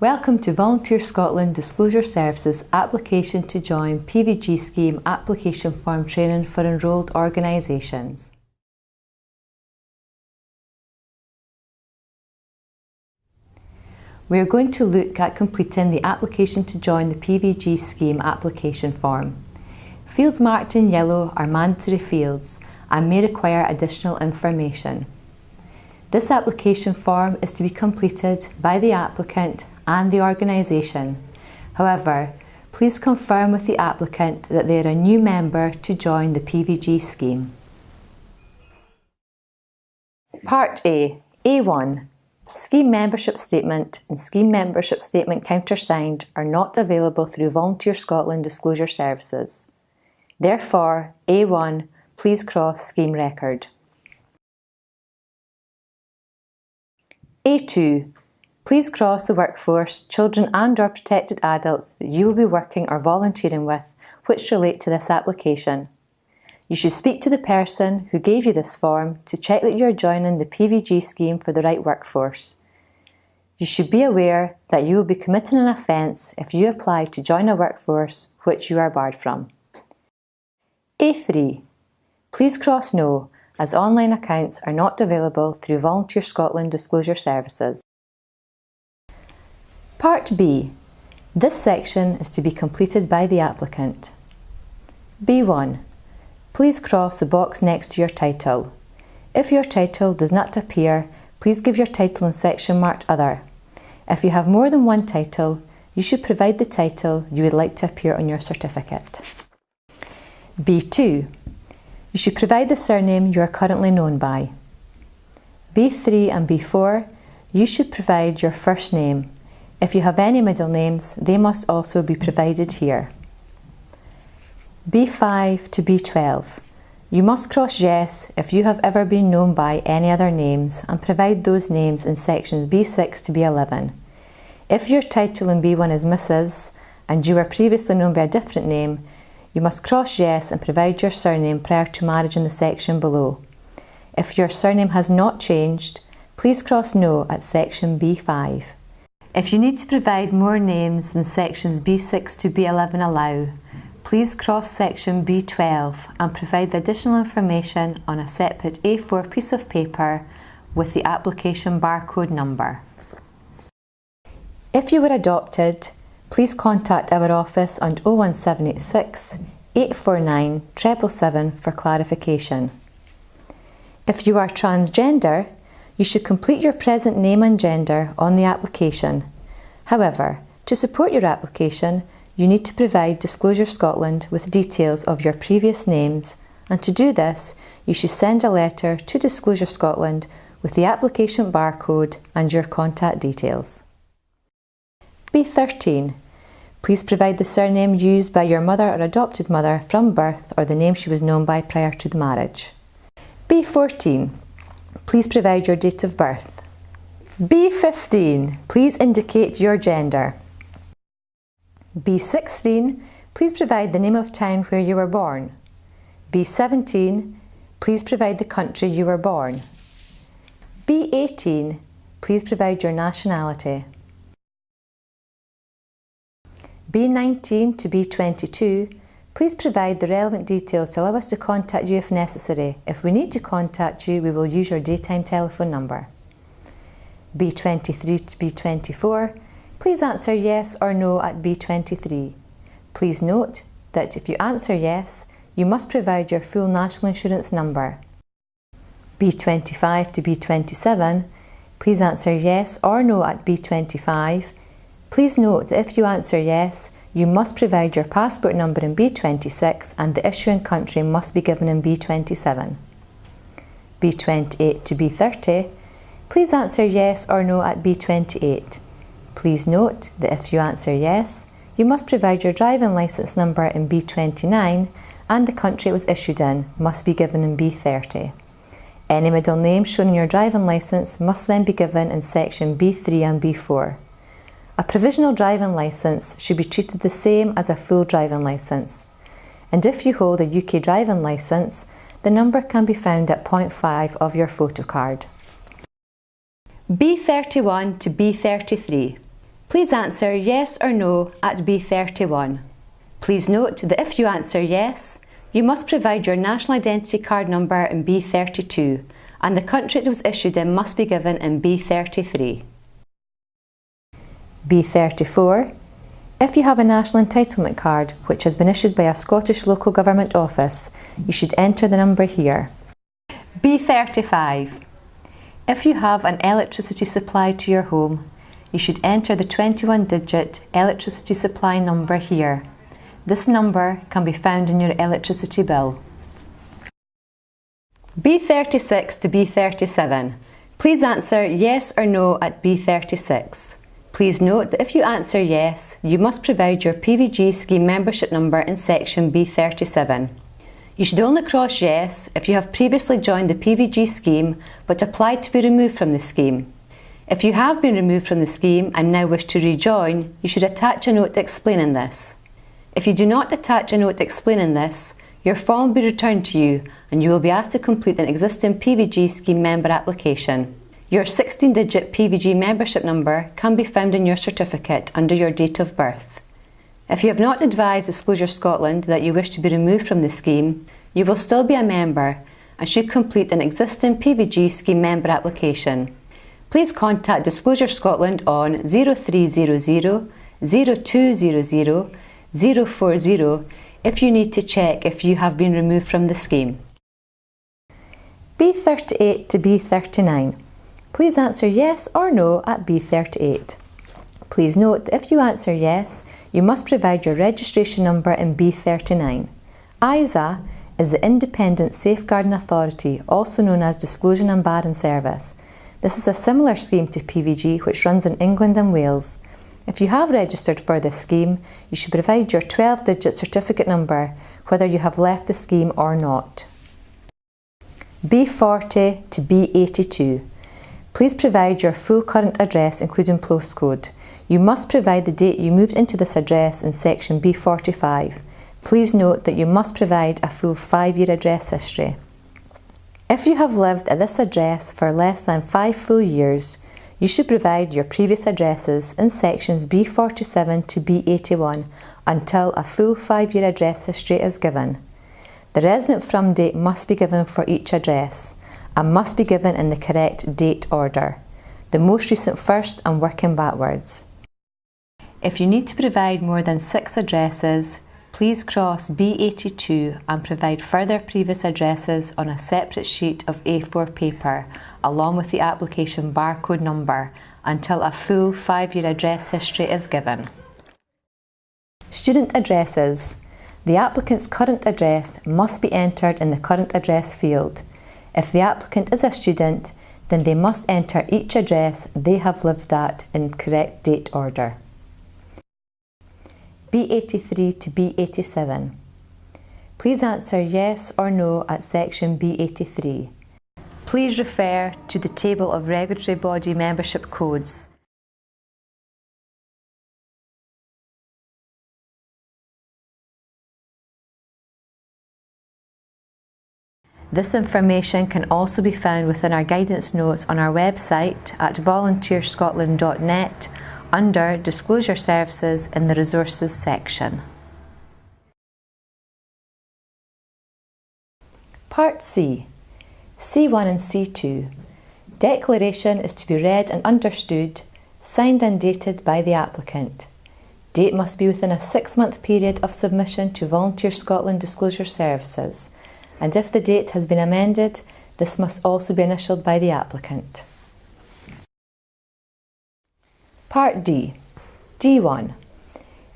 Welcome to Volunteer Scotland Disclosure Services application to join PVG scheme application form training for enrolled organisations. We are going to look at completing the application to join the PVG scheme application form. Fields marked in yellow are mandatory fields and may require additional information. This application form is to be completed by the applicant and the organisation. However, please confirm with the applicant that they are a new member to join the PVG scheme. Part A, A1. Scheme membership statement and scheme membership statement countersigned are not available through Volunteer Scotland Disclosure Services. Therefore, A1, please cross scheme record. A2. Please cross the workforce, children and/or protected adults that you will be working or volunteering with which relate to this application. You should speak to the person who gave you this form to check that you are joining the PVG scheme for the right workforce. You should be aware that you will be committing an offence if you apply to join a workforce which you are barred from. A3. Please cross no, as online accounts are not available through Volunteer Scotland Disclosure Services. Part B. This section is to be completed by the applicant. B1. Please cross the box next to your title. If your title does not appear, please give your title in section marked Other. If you have more than one title, you should provide the title you would like to appear on your certificate. B2. You should provide the surname you are currently known by. B3 and B4. You should provide your first name. If you have any middle names, they must also be provided here. B5 to B12. You must cross yes if you have ever been known by any other names and provide those names in sections B6 to B11. If your title in B1 is Mrs. and you were previously known by a different name, you must cross yes and provide your surname prior to marriage in the section below. If your surname has not changed, please cross no at section B5. If you need to provide more names than sections B6 to B11 allow, please cross section B12 and provide the additional information on a separate A4 piece of paper with the application barcode number. If you were adopted, please contact our office on 01786 849 777 for clarification. If you are transgender, you should complete your present name and gender on the application. However, to support your application, you need to provide Disclosure Scotland with details of your previous names, and to do this, you should send a letter to Disclosure Scotland with the application barcode and your contact details. B13. Please provide the surname used by your mother or adopted mother from birth or the name she was known by prior to the marriage. B14. Please provide your date of birth. B15. Please indicate your gender. B16. Please provide the name of town where you were born. B17. Please provide the country you were born. B18. Please provide your nationality. B19 to B22. Please provide the relevant details to allow us to contact you if necessary. If we need to contact you, we will use your daytime telephone number. B23 to B24. Please answer yes or no at B23. Please note that if you answer yes, you must provide your full national insurance number. B25 to B27. Please answer yes or no at B25. Please note that if you answer yes, you must provide your passport number in B26 and the issuing country must be given in B27. B28 to B30. Please answer yes or no at B28. Please note that if you answer yes, you must provide your driving licence number in B29 and the country it was issued in must be given in B30. Any middle name shown in your driving licence must then be given in section B3 and B4. A provisional driving licence should be treated the same as a full driving licence. And if you hold a UK driving licence, the number can be found at point 5 of your photocard. B31 to B33. Please answer yes or no at B31. Please note that if you answer yes, you must provide your national identity card number in B32, and the country it was issued in must be given in B33. B34. If you have a national entitlement card which has been issued by a Scottish local government office, you should enter the number here. B35. If you have an electricity supply to your home, you should enter the 21-digit electricity supply number here. This number can be found in your electricity bill. B36 to B37. Please answer yes or no at B36. Please note that if you answer yes, you must provide your PVG scheme membership number in section B37. You should only cross yes if you have previously joined the PVG scheme but applied to be removed from the scheme. If you have been removed from the scheme and now wish to rejoin, you should attach a note explaining this. If you do not attach a note explaining this, your form will be returned to you and you will be asked to complete an existing PVG scheme member application. Your 16-digit PVG membership number can be found in your certificate under your date of birth. If you have not advised Disclosure Scotland that you wish to be removed from the scheme, you will still be a member and should complete an existing PVG scheme member application. Please contact Disclosure Scotland on 0300 0200 040 if you need to check if you have been removed from the scheme. B38 to B39. Please answer yes or no at B38. Please note that if you answer yes, you must provide your registration number in B39. ISA is the Independent Safeguarding Authority, also known as Disclosure and Barring Service. This is a similar scheme to PVG which runs in England and Wales. If you have registered for this scheme, you should provide your 12-digit certificate number whether you have left the scheme or not. B40 to B82. Please provide your full current address including postcode. You must provide the date you moved into this address in section B45. Please note that you must provide a full 5-year address history. If you have lived at this address for less than 5 full years, you should provide your previous addresses in sections B47 to B81 until a full 5-year address history is given. The resident from date must be given for each address and must be given in the correct date order, the most recent first and working backwards. If you need to provide more than 6 addresses, please cross B82 and provide further previous addresses on a separate sheet of A4 paper along with the application barcode number until a full 5-year address history is given. Student addresses. The applicant's current address must be entered in the current address field. If the applicant is a student, then they must enter each address they have lived at in correct date order. B83 to B87. Please answer yes or no at section B83. Please refer to the table of regulatory body membership codes. This information can also be found within our guidance notes on our website at volunteerscotland.net under Disclosure Services in the Resources section. Part C. C1 and C2. Declaration is to be read and understood, signed and dated by the applicant. Date must be within a 6-month period of submission to Volunteer Scotland Disclosure Services, and if the date has been amended, this must also be initialled by the applicant. Part D. D1.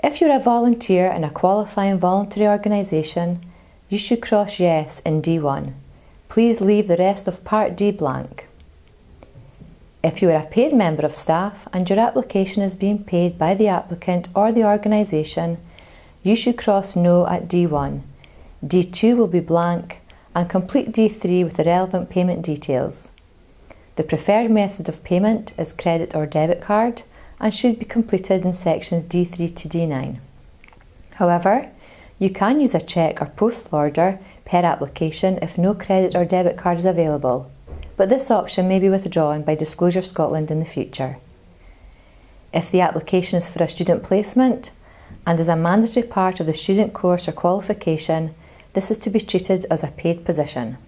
If you're a volunteer in a qualifying voluntary organisation, you should cross yes in D1. Please leave the rest of Part D blank. If you are a paid member of staff and your application is being paid by the applicant or the organisation, you should cross no at D1. D2 will be blank and complete D3 with the relevant payment details. The preferred method of payment is credit or debit card and should be completed in sections D3 to D9. However, you can use a cheque or postal order per application if no credit or debit card is available, but this option may be withdrawn by Disclosure Scotland in the future. if the application is for a student placement and is a mandatory part of the student course or qualification, this is to be treated as a paid position.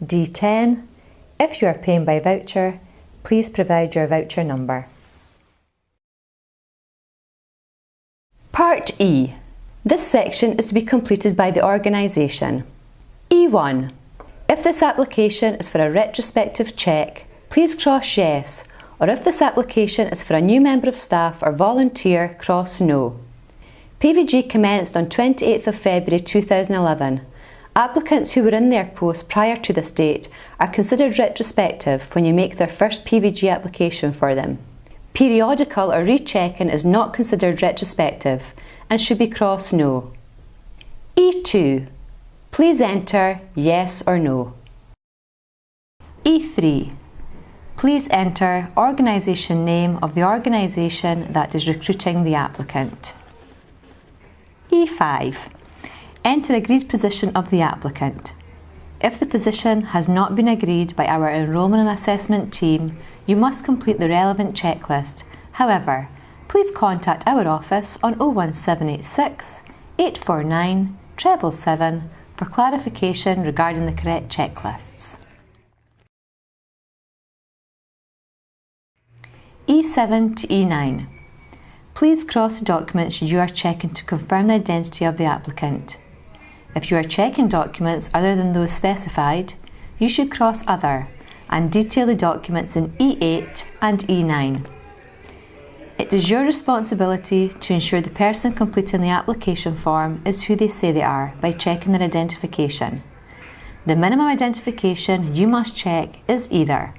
D10. If you are paying by voucher, please provide your voucher number. Part E. This section is to be completed by the organisation. E1. If this application is for a retrospective check, please cross yes, or if this application is for a new member of staff or volunteer, cross no. PVG commenced on 28th of February 2011. Applicants who were in their post prior to this date are considered retrospective when you make their first PVG application for them. Periodical or rechecking is not considered retrospective and should be crossed no. E2. Please enter yes or no. E3. Please enter organisation name of the organisation that is recruiting the applicant. E5. Enter agreed position of the applicant. If the position has not been agreed by our enrolment and assessment team, you must complete the relevant checklist. However, please contact our office on 01786 849 777 for clarification regarding the correct checklists. E7 to E9. Please cross the documents you are checking to confirm the identity of the applicant. If you are checking documents other than those specified, you should cross Other and detail the documents in E8 and E9. It is your responsibility to ensure the person completing the application form is who they say they are by checking their identification. The minimum identification you must check is either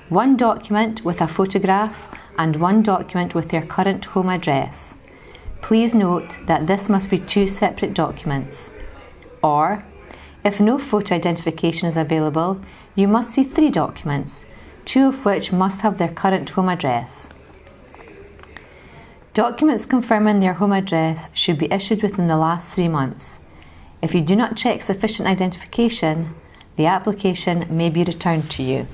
one document with a photograph and one document with their current home address. Please note that this must be two separate documents. Or, if no photo identification is available, you must see three documents, two of which must have their current home address. Documents confirming their home address should be issued within the last 3 months. If you do not check sufficient identification, the application may be returned to you.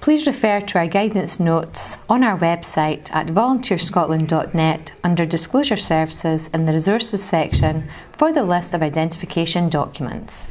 Please refer to our guidance notes on our website at volunteerscotland.net under Disclosure Services in the Resources section for the list of identification documents.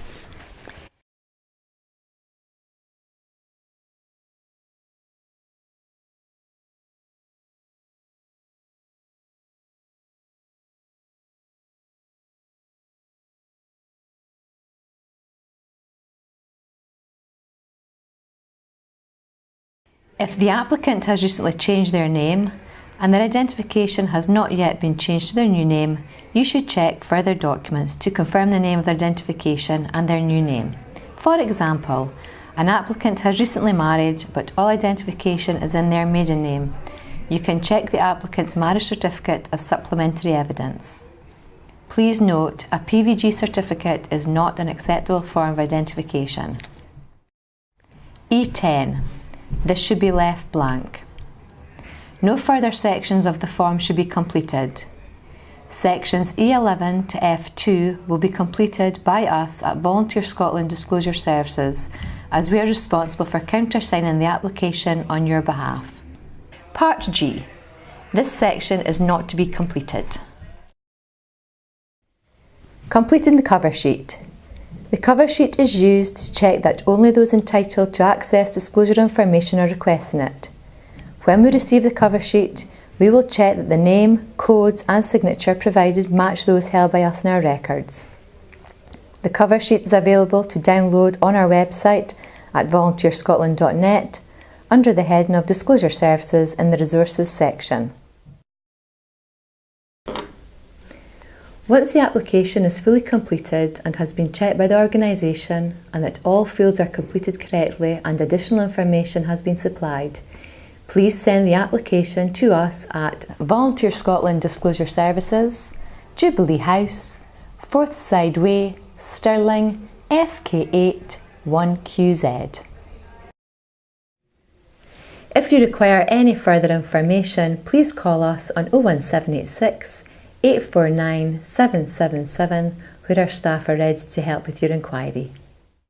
If the applicant has recently changed their name and their identification has not yet been changed to their new name, you should check further documents to confirm the name of their identification and their new name. For example, an applicant has recently married but all identification is in their maiden name. You can check the applicant's marriage certificate as supplementary evidence. Please note, a PVG certificate is not an acceptable form of identification. E10. This should be left blank. No further sections of the form should be completed. Sections E11 to F2 will be completed by us at Volunteer Scotland Disclosure Services, as we are responsible for countersigning the application on your behalf. Part G. This section is not to be completed. Completing the cover sheet. The cover sheet is used to check that only those entitled to access disclosure information are requesting it. When we receive the cover sheet, we will check that the name, codes and signature provided match those held by us in our records. The cover sheet is available to download on our website at volunteerscotland.net under the heading of Disclosure Services in the Resources section. Once the application is fully completed and has been checked by the organisation and that all fields are completed correctly and additional information has been supplied, please send the application to us at Volunteer Scotland Disclosure Services, Jubilee House, Forthside Way, Stirling, FK8 1QZ. If you require any further information, please call us on 01786 849 777 where our staff are ready to help with your inquiry.